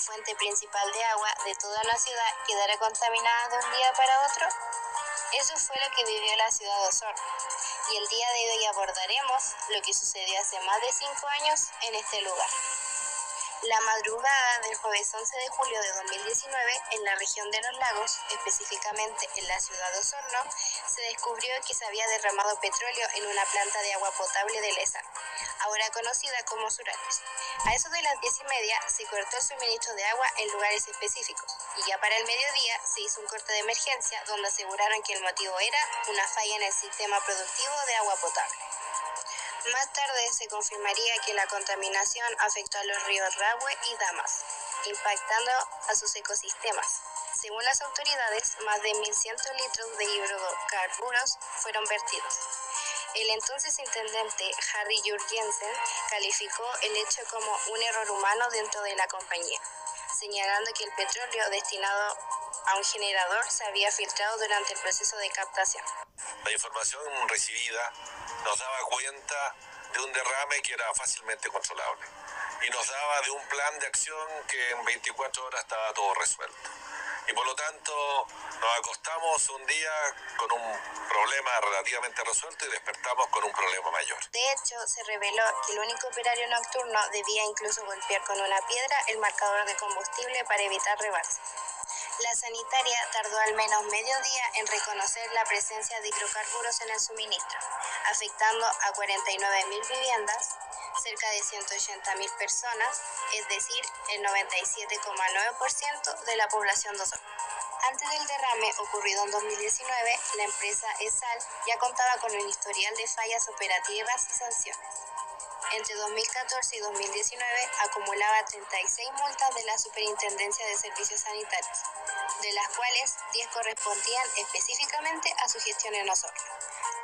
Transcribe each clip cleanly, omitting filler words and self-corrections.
fuente principal de agua de toda una ciudad quedara contaminada de un día para otro? Eso fue lo que vivió la ciudad de Osorno, y el día de hoy abordaremos lo que sucedió hace más de 5 años en este lugar. La madrugada del jueves 11 de julio de 2019, en la región de Los Lagos, específicamente en la ciudad de Osorno, se descubrió que se había derramado petróleo en una planta de agua potable de Lesa, ahora conocida como Suralles. A eso de las 10:30 se cortó el suministro de agua en lugares específicos, y ya para el mediodía se hizo un corte de emergencia donde aseguraron que el motivo era una falla en el sistema productivo de agua potable. Más tarde se confirmaría que la contaminación afectó a los ríos Rahue y Damas, impactando a sus ecosistemas. Según las autoridades, más de 1.100 litros de hidrocarburos fueron vertidos. El entonces intendente Harry Jurgensen calificó el hecho como un error humano dentro de la compañía, señalando que el petróleo destinado a un generador se había filtrado durante el proceso de captación. La información recibida nos daba cuenta de un derrame que era fácilmente controlable y nos daba de un plan de acción que en 24 horas estaba todo resuelto. Y por lo tanto nos acostamos un día con un problema relativamente resuelto y despertamos con un problema mayor. De hecho, se reveló que el único operario nocturno debía incluso golpear con una piedra el marcador de combustible para evitar rebalse. La sanitaria tardó al menos medio día en reconocer la presencia de hidrocarburos en el suministro, afectando a 49.000 viviendas, cerca de 180.000 personas, es decir, el 97,9% de la población de Osorno. Antes del derrame ocurrido en 2019, la empresa ESAL ya contaba con un historial de fallas operativas y sanciones. Entre 2014 y 2019 acumulaba 36 multas de la Superintendencia de Servicios Sanitarios, de las cuales 10 correspondían específicamente a su gestión en Osorno.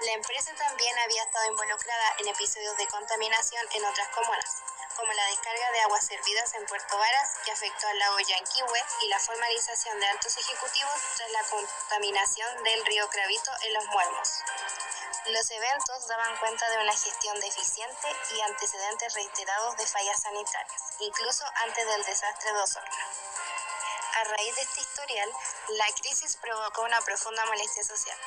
La empresa también había estado involucrada en episodios de contaminación en otras comunas, como la descarga de aguas servidas en Puerto Varas, que afectó al lago Yanquihue, y la formalización de altos ejecutivos tras la contaminación del río Cravito en Los Muermos. Los eventos daban cuenta de una gestión deficiente y antecedentes reiterados de fallas sanitarias, incluso antes del desastre de Osorno. A raíz de este historial, la crisis provocó una profunda molestia social.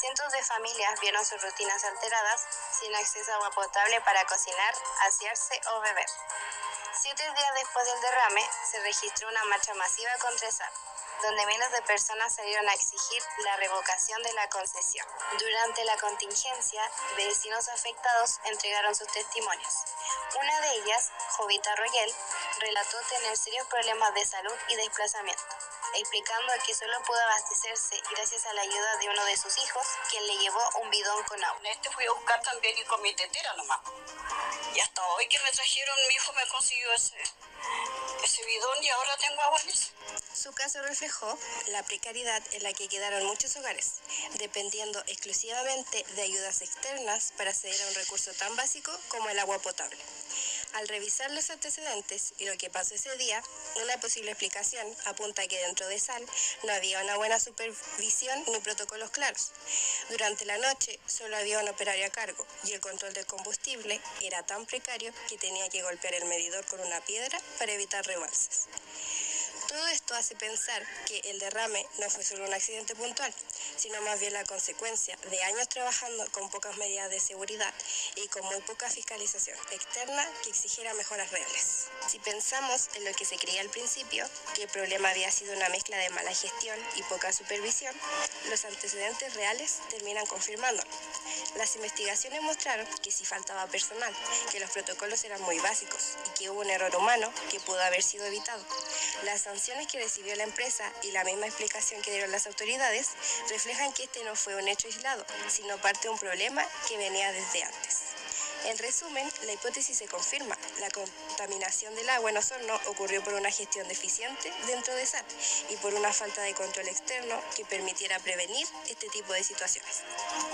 Cientos de familias vieron sus rutinas alteradas, sin acceso a agua potable para cocinar, asearse o beber. 7 días después del derrame, se registró una marcha masiva contra ESAL, donde miles de personas salieron a exigir la revocación de la concesión. Durante la contingencia, vecinos afectados entregaron sus testimonios. Una de ellas, Jovita Royel, relató tener serios problemas de salud y desplazamiento, explicando que solo pudo abastecerse gracias a la ayuda de uno de sus hijos, quien le llevó un bidón con agua. Fui a buscar también y con mi tetera nomás. Y hasta hoy que me trajeron, mi hijo me consiguió ese bidón y ahora tengo agua en ese. Su caso reflejó la precariedad en la que quedaron muchos hogares, dependiendo exclusivamente de ayudas externas para acceder a un recurso tan básico como el agua potable. Al revisar los antecedentes y lo que pasó ese día, una posible explicación apunta a que dentro de ESAL no había una buena supervisión ni protocolos claros. Durante la noche solo había un operario a cargo y el control del combustible era tan precario que tenía que golpear el medidor con una piedra para evitar rebalses. Todo esto hace pensar que el derrame no fue solo un accidente puntual, sino más bien la consecuencia de años trabajando con pocas medidas de seguridad y con muy poca fiscalización externa que exigiera mejoras reales. Si pensamos en lo que se creía al principio, que el problema había sido una mezcla de mala gestión y poca supervisión, los antecedentes reales terminan confirmándolo. Las investigaciones mostraron que sí faltaba personal, que los protocolos eran muy básicos y que hubo un error humano que pudo haber sido evitado. Las sanciones que recibió la empresa y la misma explicación que dieron las autoridades reflejan que este no fue un hecho aislado, sino parte de un problema que venía desde antes. En resumen, la hipótesis se confirma. La contaminación del agua en Osorno ocurrió por una gestión deficiente dentro de ESAL y por una falta de control externo que permitiera prevenir este tipo de situaciones.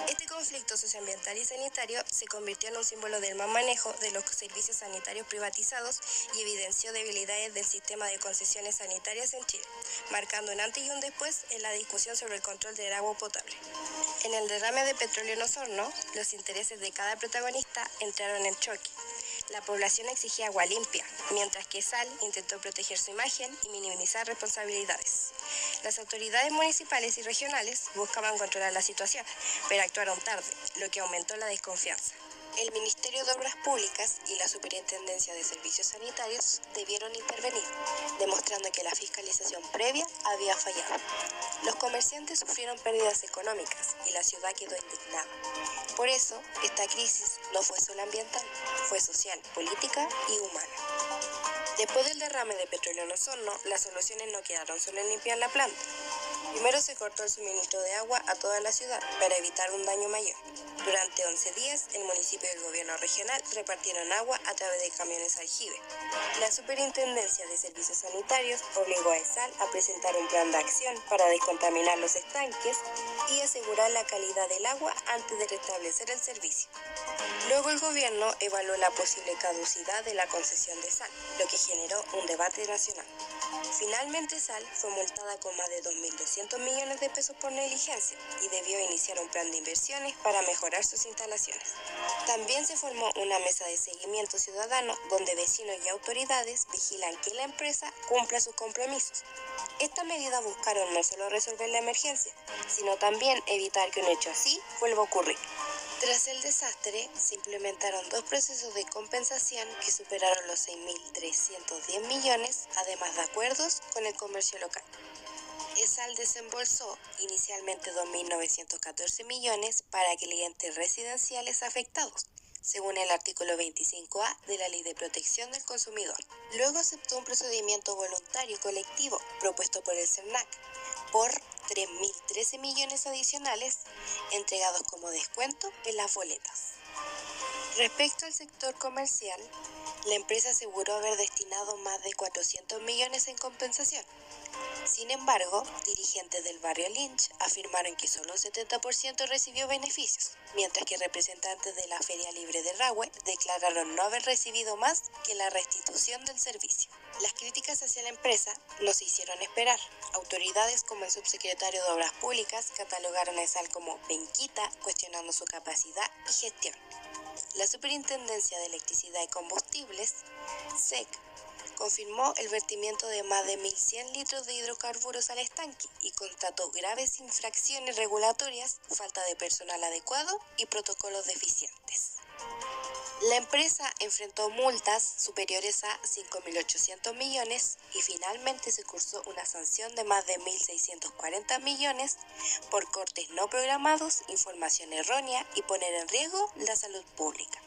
Este conflicto socioambiental y sanitario se convirtió en un símbolo del mal manejo de los servicios sanitarios privatizados y evidenció debilidades del sistema de concesiones sanitarias en Chile, marcando un antes y un después en la discusión sobre el control del agua potable. En el derrame de petróleo en Osorno, los intereses de cada protagonista entraron en choque. La población exigía agua limpia, mientras que Sal intentó proteger su imagen y minimizar responsabilidades. Las autoridades municipales y regionales buscaban controlar la situación, pero actuaron tarde, lo que aumentó la desconfianza. El Ministerio de Obras Públicas y la Superintendencia de Servicios Sanitarios debieron intervenir, demostrando que la fiscalización previa había fallado. Los comerciantes sufrieron pérdidas económicas y la ciudad quedó indignada. Por eso, esta crisis no fue solo ambiental, fue social, política y humana. Después del derrame de petróleo en Osorno, las soluciones no quedaron solo en limpiar la planta. Primero se cortó el suministro de agua a toda la ciudad para evitar un daño mayor. Durante 11 días, el municipio y el gobierno regional repartieron agua a través de camiones aljibe. La Superintendencia de Servicios Sanitarios obligó a ESAL a presentar un plan de acción para descontaminar los estanques y asegurar la calidad del agua antes de restablecer el servicio. Luego el gobierno evaluó la posible caducidad de la concesión de Sal, lo que generó un debate nacional. Finalmente Sal fue multada con más de 2.200 millones de pesos por negligencia y debió iniciar un plan de inversiones para mejorar sus instalaciones. También se formó una mesa de seguimiento ciudadano donde vecinos y autoridades vigilan que la empresa cumpla sus compromisos. Estas medidas buscaron no solo resolver la emergencia, sino también evitar que un hecho así vuelva a ocurrir. Tras el desastre, se implementaron 2 procesos de compensación que superaron los 6.310 millones, además de acuerdos con el comercio local. ESAL desembolsó inicialmente 2.914 millones para clientes residenciales afectados, según el artículo 25A de la Ley de Protección del Consumidor. Luego aceptó un procedimiento voluntario colectivo propuesto por el CERNAC por 3.013 millones adicionales entregados como descuento en las boletas. Respecto al sector comercial, la empresa aseguró haber destinado más de 400 millones en compensación. Sin embargo, dirigentes del barrio Lynch afirmaron que solo un 70% recibió beneficios, mientras que representantes de la Feria Libre de Rahue declararon no haber recibido más que la restitución del servicio. Las críticas hacia la empresa no se hicieron esperar. Autoridades como el subsecretario de Obras Públicas catalogaron a ESAL como penquita, cuestionando su capacidad y gestión. La Superintendencia de Electricidad y Combustibles, SEC, confirmó el vertimiento de más de 1.100 litros de hidrocarburos al estanque y constató graves infracciones regulatorias, falta de personal adecuado y protocolos deficientes. La empresa enfrentó multas superiores a 5.800 millones y finalmente se cursó una sanción de más de 1.640 millones por cortes no programados, información errónea y poner en riesgo la salud pública.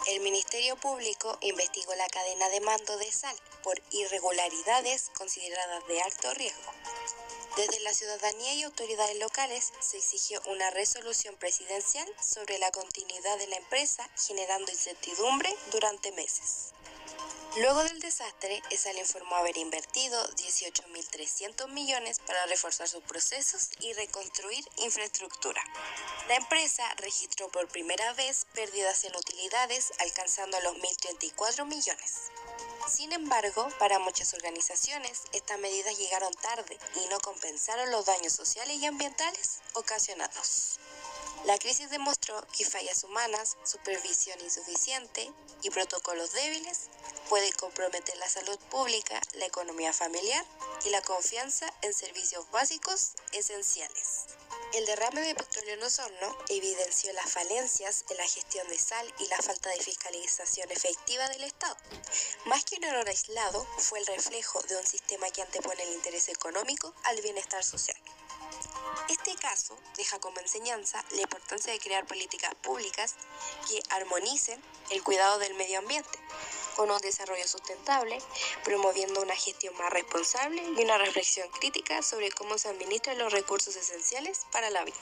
El Ministerio Público investigó la cadena de mando de ESAL por irregularidades consideradas de alto riesgo. Desde la ciudadanía y autoridades locales se exigió una resolución presidencial sobre la continuidad de la empresa, generando incertidumbre durante meses. Luego del desastre, ESAL informó haber invertido 18.300 millones para reforzar sus procesos y reconstruir infraestructura. La empresa registró por primera vez pérdidas en utilidades, alcanzando los 1.034 millones. Sin embargo, para muchas organizaciones, estas medidas llegaron tarde y no compensaron los daños sociales y ambientales ocasionados. La crisis demostró que fallas humanas, supervisión insuficiente y protocolos débiles pueden comprometer la salud pública, la economía familiar y la confianza en servicios básicos esenciales. El derrame de petróleo en Osorno evidenció las falencias en la gestión de Sal y la falta de fiscalización efectiva del Estado. Más que un error aislado, fue el reflejo de un sistema que antepone el interés económico al bienestar social. Este caso deja como enseñanza la importancia de crear políticas públicas que armonicen el cuidado del medio ambiente con un desarrollo sustentable, promoviendo una gestión más responsable y una reflexión crítica sobre cómo se administran los recursos esenciales para la vida.